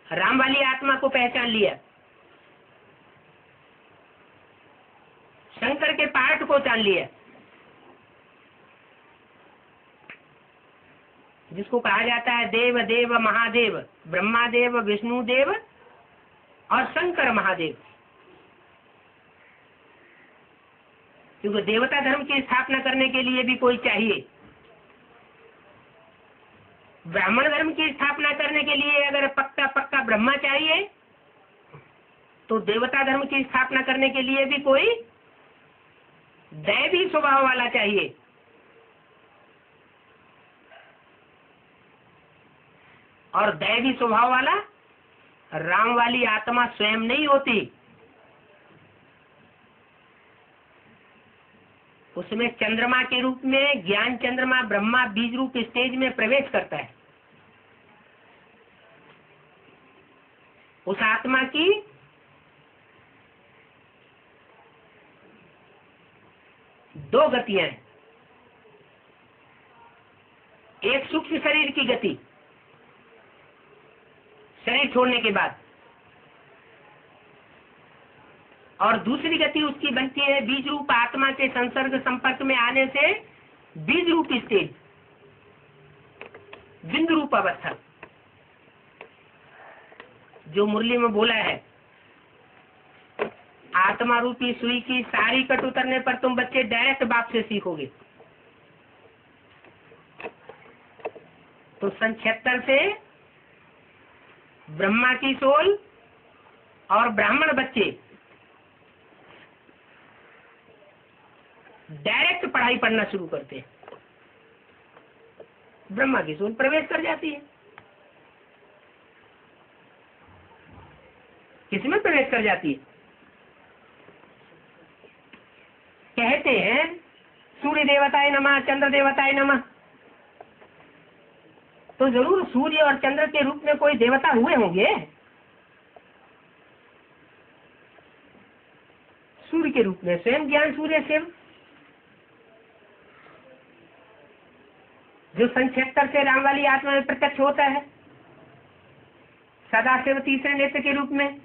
राम वाली आत्मा को पहचान लिया, शंकर के पार्ट को जान लिया, जिसको कहा जाता है देव देव महादेव, ब्रह्मा देव, विष्णु देव और शंकर महादेव। क्योंकि देवता धर्म की स्थापना करने के लिए भी कोई चाहिए। ब्राह्मण धर्म की स्थापना करने के लिए अगर पक्का पक्का ब्रह्मा चाहिए, तो देवता धर्म की स्थापना करने के लिए भी कोई दैवी स्वभाव वाला चाहिए। और दैवी स्वभाव वाला राम वाली आत्मा स्वयं नहीं होती, उसमें चंद्रमा के रूप में ज्ञान चंद्रमा ब्रह्मा बीज रूप स्टेज में प्रवेश करता है। उस आत्मा की दो गतियां हैं, एक सूक्ष्म शरीर की गति शरीर छोड़ने के बाद, और दूसरी गति उसकी बनती है बीज रूप आत्मा के संसर्ग संपर्क में आने से बीज रूप स्टेज, बिंदु रूप अवस्था। जो मुरली में बोला है, आत्मा रूपी सुई की सारी कट उतरने पर तुम बच्चे डायरेक्ट बाप से सीखोगे। तो सन 76 से ब्रह्मा की सोल और ब्राह्मण बच्चे डायरेक्ट पढ़ाई पढ़ना शुरू करते हैं। ब्रह्मा की सोल प्रवेश कर जाती है। किसमें प्रवेश कर जाती है? कहते हैं सूर्य देवताए नमः, चंद्र देवताए नमः। तो जरूर सूर्य और चंद्र के रूप में कोई देवता हुए होंगे। सूर्य के रूप में स्वयं ज्ञान सूर्य शिव, जो सन 76 से राम वाली आत्मा में प्रत्यक्ष होता है, सदाशिव तीसरे नेत्र के रूप में,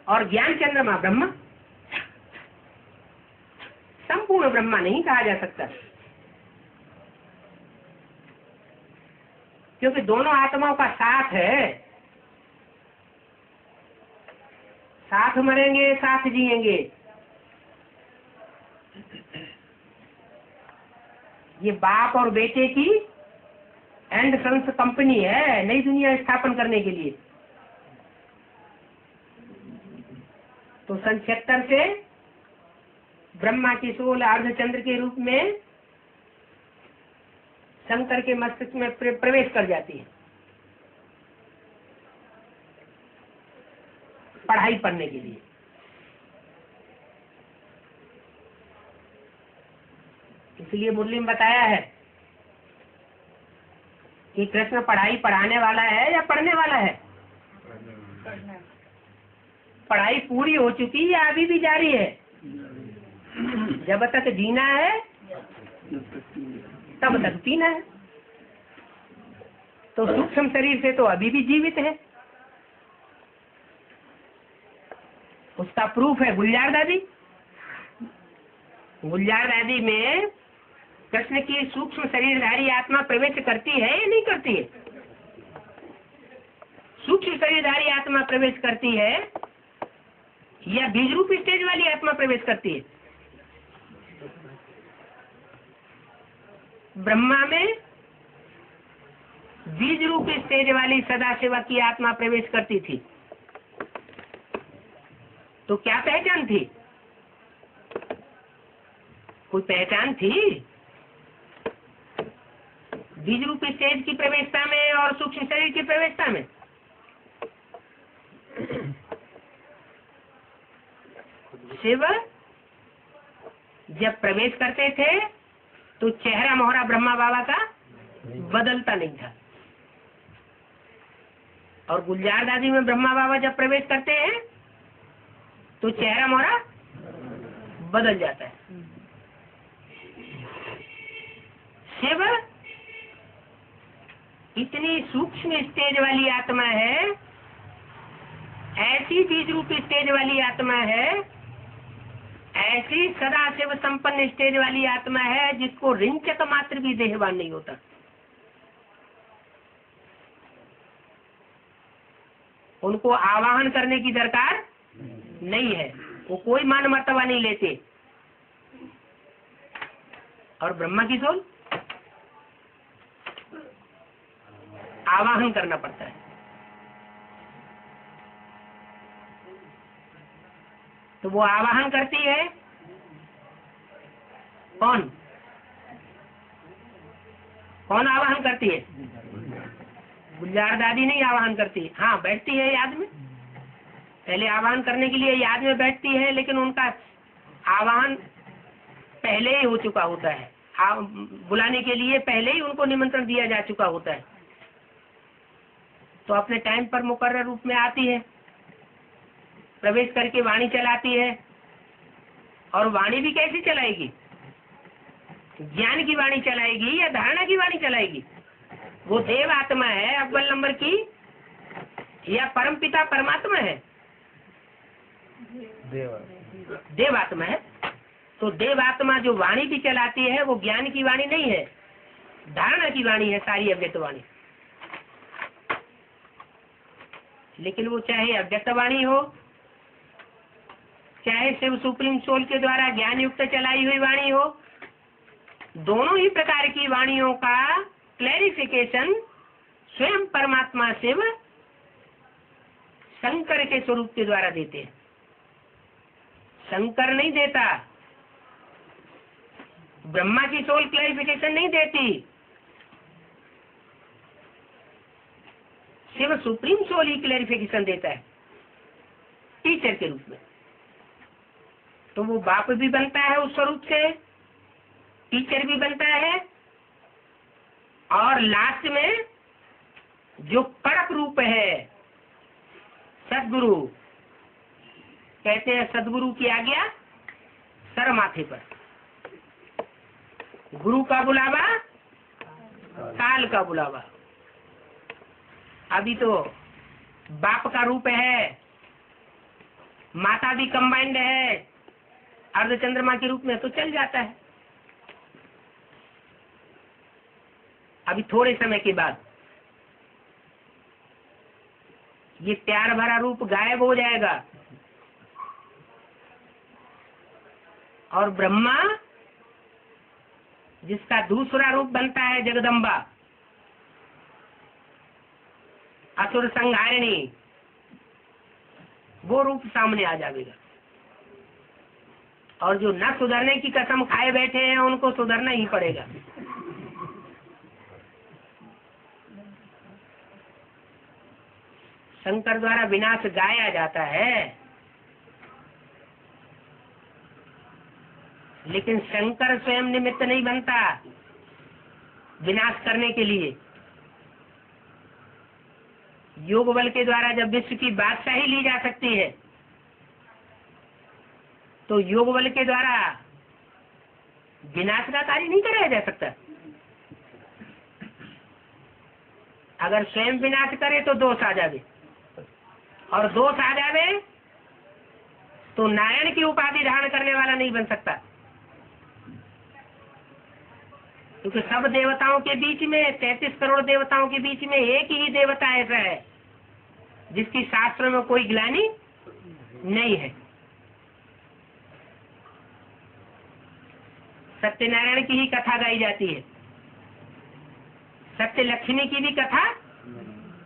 और ज्ञान चंद्रमा ब्रह्मा। संपूर्ण ब्रह्मा नहीं कहा जा सकता, क्योंकि दोनों आत्माओं का साथ है। साथ मरेंगे, साथ जिएंगे। ये बाप और बेटे की एंड सन्स कंपनी है नई दुनिया स्थापन करने के लिए। तो सन 76 से ब्रह्मा की सोल अर्धचंद्र के रूप में शंकर के मस्तिष्क में प्रवेश कर जाती है पढ़ाई पढ़ने के लिए। इसलिए मुरली में बताया है कि कृष्ण पढ़ाई पढ़ाने वाला है या पढ़ने वाला है। पढ़ाई पूरी हो चुकी है, अभी भी जारी है। जब तक जीना है तब तक पीना है। तो सूक्ष्म शरीर से तो अभी भी जीवित है। उसका प्रूफ है गुलजार दादी। गुलजार दादी में कृष्ण की सूक्ष्म शरीरधारी आत्मा प्रवेश करती है या नहीं करती है? सूक्ष्म शरीरधारी आत्मा प्रवेश करती है या बीज रूप स्टेज वाली आत्मा प्रवेश करती है? ब्रह्मा में बीज रूप स्टेज वाली सदाशिव की आत्मा प्रवेश करती थी। तो क्या पहचान थी? कोई पहचान थी बीज रूप स्टेज की प्रवेशता में और सूक्ष्म शरीर की प्रवेशता में? शिव जब प्रवेश करते थे तो चेहरा मोहरा ब्रह्मा बाबा का बदलता नहीं था, और गुलजार दादी में ब्रह्मा बाबा जब प्रवेश करते हैं तो चेहरा मोहरा बदल जाता है। शिव इतनी सूक्ष्म स्टेज वाली आत्मा है, ऐसी बीज रूप स्टेज वाली आत्मा है, ऐसी सदा शिव संपन्न स्टेज वाली आत्मा है जिसको रिंचक मात्र भी देहवान नहीं होता। उनको आवाहन करने की दरकार नहीं है, वो कोई मान मर्तबा नहीं लेते। और ब्रह्मा की सोल आवाहन करना पड़ता है। तो वो आवाहन करती है कौन? कौन आवाहन करती है? गुलजार दादी नहीं आवाहन करती। हाँ, बैठती है याद में, पहले आवाहन करने के लिए याद में बैठती है, लेकिन उनका आवाहन पहले ही हो चुका होता है। बुलाने के लिए पहले ही उनको निमंत्रण दिया जा चुका होता है। तो अपने टाइम पर मुकर्रर रूप में आती है, प्रवेश करके वाणी चलाती है। और वाणी भी कैसी चलाएगी? ज्ञान की वाणी चलाएगी या धारणा की वाणी चलाएगी? वो देव आत्मा है अव्वल नंबर की या परमपिता परमात्मा है? देव आत्मा है। तो देव आत्मा जो वाणी भी चलाती है वो ज्ञान की वाणी नहीं है, धारणा की वाणी है, सारी अव्यक्त वाणी। लेकिन वो चाहे अव्यक्त वाणी हो, चाहे शिव सुप्रीम सोल के द्वारा ज्ञान युक्त चलाई हुई वाणी हो, दोनों ही प्रकार की वाणियों का क्लैरिफिकेशन स्वयं परमात्मा शिव शंकर के स्वरूप के द्वारा देते हैं। शंकर नहीं देता, ब्रह्मा की सोल क्लैरिफिकेशन नहीं देती, शिव सुप्रीम सोल ही क्लैरिफिकेशन देता है टीचर के रूप में। तो वो बाप भी बनता है उस स्वरूप से, टीचर भी बनता है, और लास्ट में जो कड़क रूप है सदगुरु, कहते हैं सदगुरु की आज्ञा सर माथे पर, गुरु का बुलावा काल का बुलावा। अभी तो बाप का रूप है, माता भी कंबाइंड है अर्धचंद्रमा के रूप में, तो चल जाता है। अभी थोड़े समय के बाद ये प्यार भरा रूप गायब हो जाएगा और ब्रह्मा जिसका दूसरा रूप बनता है जगदम्बा, असुर संहारिणी, वो रूप सामने आ जाएगा। और जो न सुधरने की कसम खाए बैठे हैं उनको सुधरना ही पड़ेगा। शंकर द्वारा विनाश गाया जाता है, लेकिन शंकर स्वयं निमित्त नहीं बनता विनाश करने के लिए। योग बल के द्वारा जब विश्व की बादशाही ली जा सकती है तो योग बल के द्वारा विनाश का कार्य नहीं कराया जा सकता। अगर स्वयं विनाश करे तो दोष आ जावे, और दोष आ जावे तो नारायण की उपाधि धारण करने वाला नहीं बन सकता। क्योंकि सब देवताओं के बीच में, 33 करोड़ देवताओं के बीच में एक ही देवता ऐसा है जिसकी शास्त्र में कोई ग्लानि नहीं है। सत्यनारायण की ही कथा गाई जाती है, सत्य लक्ष्मी की भी कथा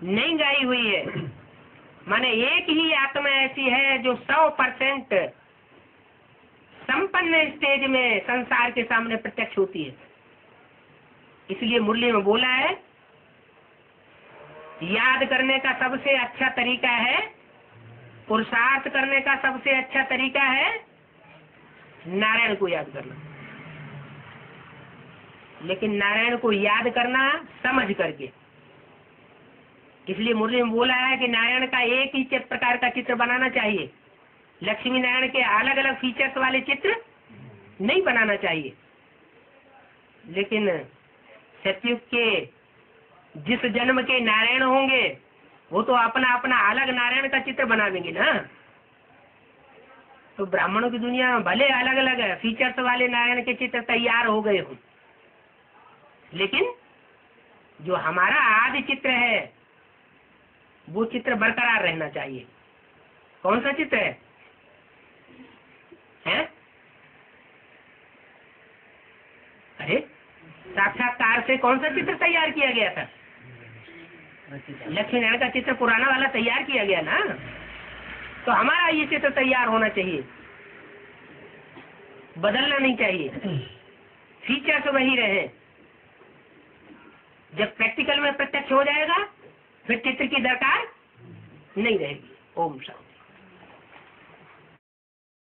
नहीं गाई हुई है। माने एक ही आत्मा ऐसी है जो 100% संपन्न स्टेज में संसार के सामने प्रत्यक्ष होती है। इसलिए मुरली में बोला है, याद करने का सबसे अच्छा तरीका है, पुरुषार्थ करने का सबसे अच्छा तरीका है नारायण को याद करना। लेकिन नारायण को याद करना समझ करके। इसलिए मुरली में बोला है कि नारायण का एक ही प्रकार का चित्र बनाना चाहिए, लक्ष्मी नारायण के अलग अलग फीचर्स वाले चित्र नहीं बनाना चाहिए। लेकिन सतयुग के जिस जन्म के नारायण होंगे वो तो अपना अपना अलग नारायण का चित्र बनावेंगे ना। तो ब्राह्मणों की दुनिया में भले अलग अलग है फीचर्स वाले नारायण के चित्र तैयार हो गए हो, लेकिन जो हमारा आदि चित्र है वो चित्र बरकरार रहना चाहिए। कौन सा चित्र है? अरे साक्षात्कार से कौन सा चित्र तैयार किया गया था? लक्ष्मी नारायण का चित्र पुराना वाला तैयार किया गया ना। तो हमारा ये चित्र तैयार होना चाहिए, बदलना नहीं चाहिए, फीचर्स वही रहे। जब प्रैक्टिकल में प्रत्यक्ष हो जाएगा फिर चित्र की दरकार नहीं रहेगी। ओम शांति।